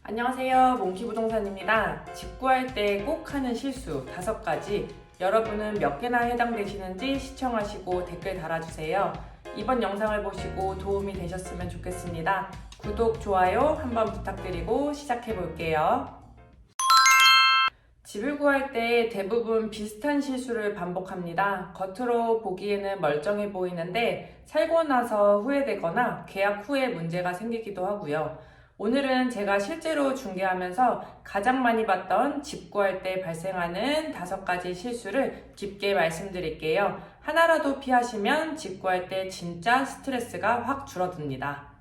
안녕하세요. 몽키부동산입니다. 집 구할 때 꼭 하는 실수 5가지, 여러분은 몇 개나 해당되시는지 시청하시고 댓글 달아주세요. 이번 영상을 보시고 도움이 되셨으면 좋겠습니다. 구독, 좋아요 한번 부탁드리고 시작해 볼게요. 집을 구할 때 대부분 비슷한 실수를 반복합니다. 겉으로 보기에는 멀쩡해 보이는데 살고 나서 후회되거나 계약 후에 문제가 생기기도 하고요. 오늘은 제가 실제로 중개하면서 가장 많이 봤던 집 구할 때 발생하는 5가지 실수를 깊게 말씀드릴게요. 하나라도 피하시면 집 구할 때 진짜 스트레스가 확 줄어듭니다.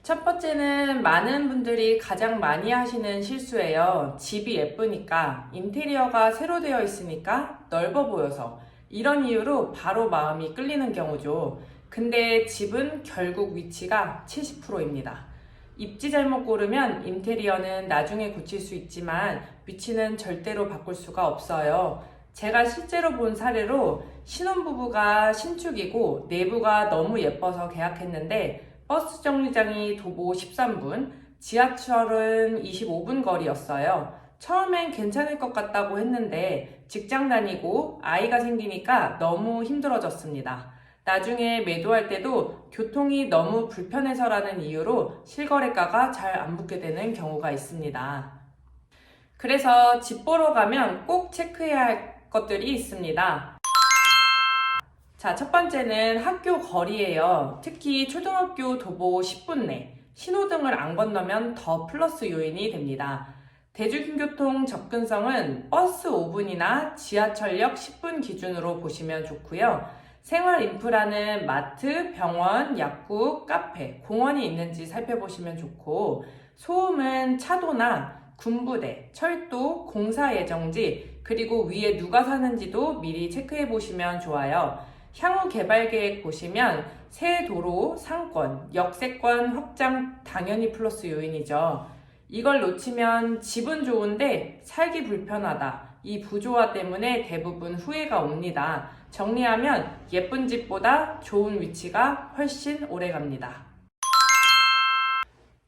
첫 번째는 많은 분들이 가장 많이 하시는 실수예요. 집이 예쁘니까, 인테리어가 새로 되어 있으니까, 넓어 보여서, 이런 이유로 바로 마음이 끌리는 경우죠. 근데 집은 결국 위치가 70%입니다. 입지 잘못 고르면 인테리어는 나중에 고칠 수 있지만 위치는 절대로 바꿀 수가 없어요. 제가 실제로 본 사례로 신혼부부가 신축이고 내부가 너무 예뻐서 계약했는데 버스 정류장이 도보 13분, 지하철은 25분 거리였어요. 처음엔 괜찮을 것 같다고 했는데 직장 다니고 아이가 생기니까 너무 힘들어졌습니다. 나중에 매도할 때도 교통이 너무 불편해서라는 이유로 실거래가가 잘 안 붙게 되는 경우가 있습니다. 그래서 집 보러 가면 꼭 체크해야 할 것들이 있습니다. 자, 첫 번째는 학교 거리예요. 특히 초등학교 도보 10분 내, 신호등을 안 건너면 더 플러스 요인이 됩니다. 대중교통 접근성은 버스 5분이나 지하철역 10분 기준으로 보시면 좋고요. 생활 인프라는 마트, 병원, 약국, 카페, 공원이 있는지 살펴보시면 좋고, 소음은 차도나 군부대, 철도, 공사 예정지, 그리고 위에 누가 사는지도 미리 체크해 보시면 좋아요. 향후 개발 계획 보시면 새 도로, 상권, 역세권 확장 당연히 플러스 요인이죠. 이걸 놓치면 집은 좋은데 살기 불편하다. 이 부조화 때문에 대부분 후회가 옵니다. 정리하면 예쁜 집보다 좋은 위치가 훨씬 오래 갑니다.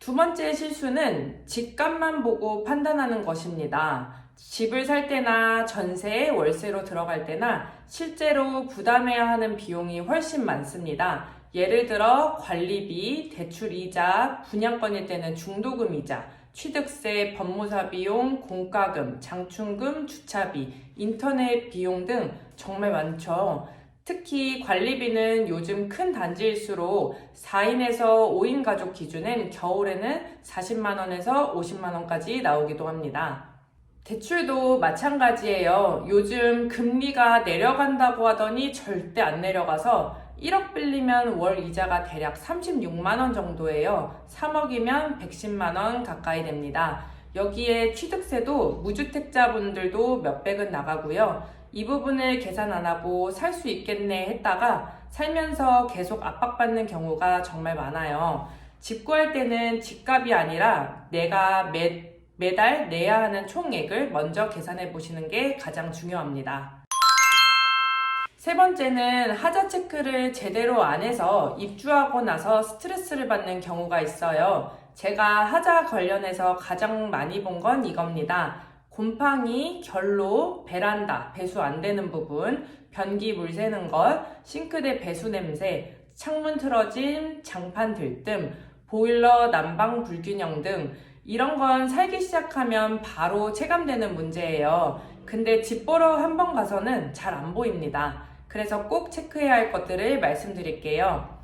두 번째 실수는 집값만 보고 판단하는 것입니다. 집을 살 때나 전세, 월세로 들어갈 때나 실제로 부담해야 하는 비용이 훨씬 많습니다. 예를 들어 관리비, 대출이자, 분양권일 때는 중도금이자, 취득세, 법무사 비용, 공과금, 장충금, 주차비, 인터넷 비용 등 정말 많죠. 특히 관리비는 요즘 큰 단지일수록 4인에서 5인 가족 기준엔 겨울에는 40만원에서 50만원까지 나오기도 합니다. 대출도 마찬가지예요. 요즘 금리가 내려간다고 하더니 절대 안 내려가서 1억 빌리면 월 이자가 대략 36만원 정도예요. 3억이면 110만원 가까이 됩니다. 여기에 취득세도 무주택자분들도 몇백은 나가고요. 이 부분을 계산 안 하고 살 수 있겠네 했다가 살면서 계속 압박받는 경우가 정말 많아요. 집 구할 때는 집값이 아니라 내가 매달 내야 하는 총액을 먼저 계산해 보시는 게 가장 중요합니다. 세 번째는 하자 체크를 제대로 안 해서 입주하고 나서 스트레스를 받는 경우가 있어요. 제가 하자 관련해서 가장 많이 본 건 이겁니다. 곰팡이, 결로, 베란다, 배수 안 되는 부분, 변기 물 새는 것, 싱크대 배수 냄새, 창문 틀어짐, 장판 들뜸, 보일러 난방 불균형 등 이런 건 살기 시작하면 바로 체감되는 문제예요. 근데 집 보러 한 번 가서는 잘 안 보입니다. 그래서 꼭 체크해야 할 것들을 말씀드릴게요.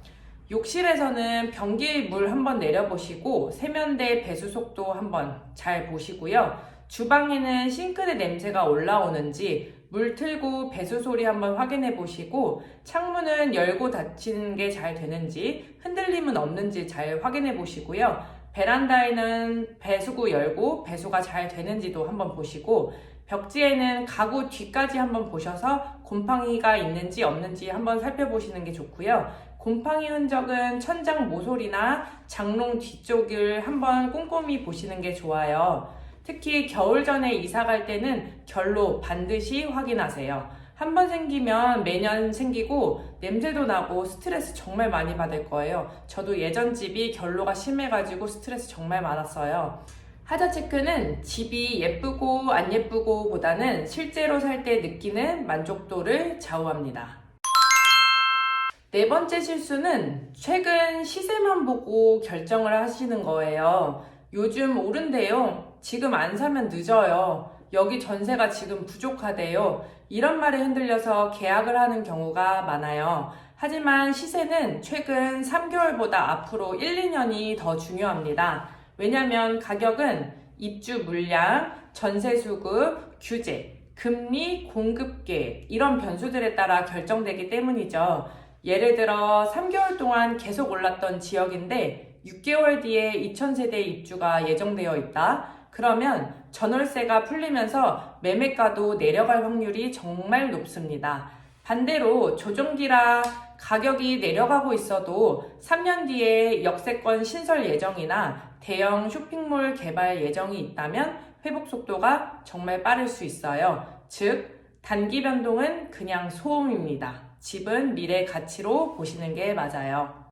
욕실에서는 변기 물 한번 내려보시고 세면대 배수 속도 한번 잘 보시고요. 주방에는 싱크대 냄새가 올라오는지 물 틀고 배수 소리 한번 확인해 보시고 창문은 열고 닫히는 게 잘 되는지 흔들림은 없는지 잘 확인해 보시고요. 베란다에는 배수구 열고 배수가 잘 되는지도 한번 보시고 벽지에는 가구 뒤까지 한번 보셔서 곰팡이가 있는지 없는지 한번 살펴보시는 게 좋고요. 곰팡이 흔적은 천장 모서리나 장롱 뒤쪽을 한번 꼼꼼히 보시는 게 좋아요. 특히 겨울 전에 이사 갈 때는 결로 반드시 확인하세요. 한 번 생기면 매년 생기고 냄새도 나고 스트레스 정말 많이 받을 거예요. 저도 예전 집이 결로가 심해가지고 스트레스 정말 많았어요. 하자 체크는 집이 예쁘고 안 예쁘고 보다는 실제로 살 때 느끼는 만족도를 좌우합니다. 네 번째 실수는 최근 시세만 보고 결정을 하시는 거예요. 요즘 오른대요. 지금 안 사면 늦어요. 여기 전세가 지금 부족하대요. 이런 말에 흔들려서 계약을 하는 경우가 많아요. 하지만 시세는 최근 3개월보다 앞으로 1, 2년이 더 중요합니다. 왜냐하면 가격은 입주 물량, 전세 수급, 규제, 금리, 공급 계획 이런 변수들에 따라 결정되기 때문이죠. 예를 들어 3개월 동안 계속 올랐던 지역인데 6개월 뒤에 2000세대 입주가 예정되어 있다. 그러면 전월세가 풀리면서 매매가도 내려갈 확률이 정말 높습니다. 반대로 조정기라 가격이 내려가고 있어도 3년 뒤에 역세권 신설 예정이나 대형 쇼핑몰 개발 예정이 있다면 회복 속도가 정말 빠를 수 있어요. 즉, 단기 변동은 그냥 소음입니다. 집은 미래 가치로 보시는 게 맞아요.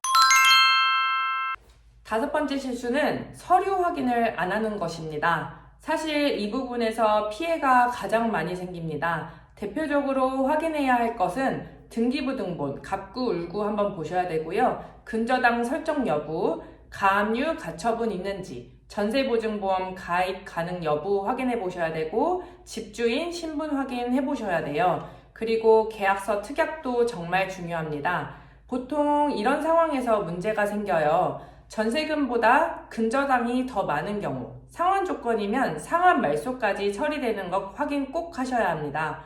다섯 번째 실수는 서류 확인을 안 하는 것입니다. 사실 이 부분에서 피해가 가장 많이 생깁니다. 대표적으로 확인해야 할 것은 등기부등본, 갑구을구 한번 보셔야 되고요. 근저당 설정 여부, 가압류 가처분 있는지, 전세보증보험 가입 가능 여부 확인해 보셔야 되고, 집주인 신분 확인해 보셔야 돼요. 그리고 계약서 특약도 정말 중요합니다. 보통 이런 상황에서 문제가 생겨요. 전세금보다 근저당이 더 많은 경우, 상환 조건이면 상환 말소까지 처리되는 것 확인 꼭 하셔야 합니다.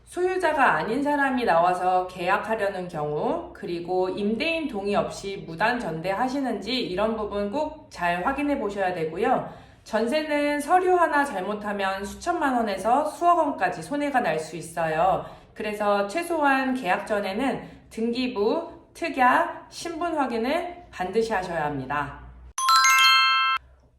소유자가 아닌 사람이 나와서 계약하려는 경우, 그리고 임대인 동의 없이 무단 전대하시는지 이런 부분 꼭 잘 확인해 보셔야 되고요. 전세는 서류 하나 잘못하면 수천만 원에서 수억 원까지 손해가 날 수 있어요. 그래서 최소한 계약 전에는 등기부, 특약, 신분 확인을 반드시 하셔야 합니다.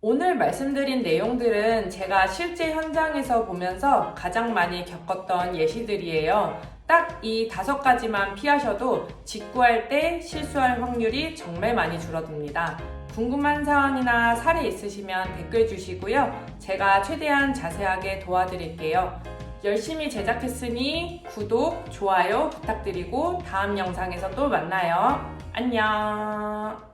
오늘 말씀드린 내용들은 제가 실제 현장에서 보면서 가장 많이 겪었던 예시들이에요. 딱 이 5가지만 피하셔도 직구할 때 실수할 확률이 정말 많이 줄어듭니다. 궁금한 사항이나 사례 있으시면 댓글 주시고요. 제가 최대한 자세하게 도와드릴게요. 열심히 제작했으니 구독, 좋아요 부탁드리고 다음 영상에서 또 만나요. 안녕.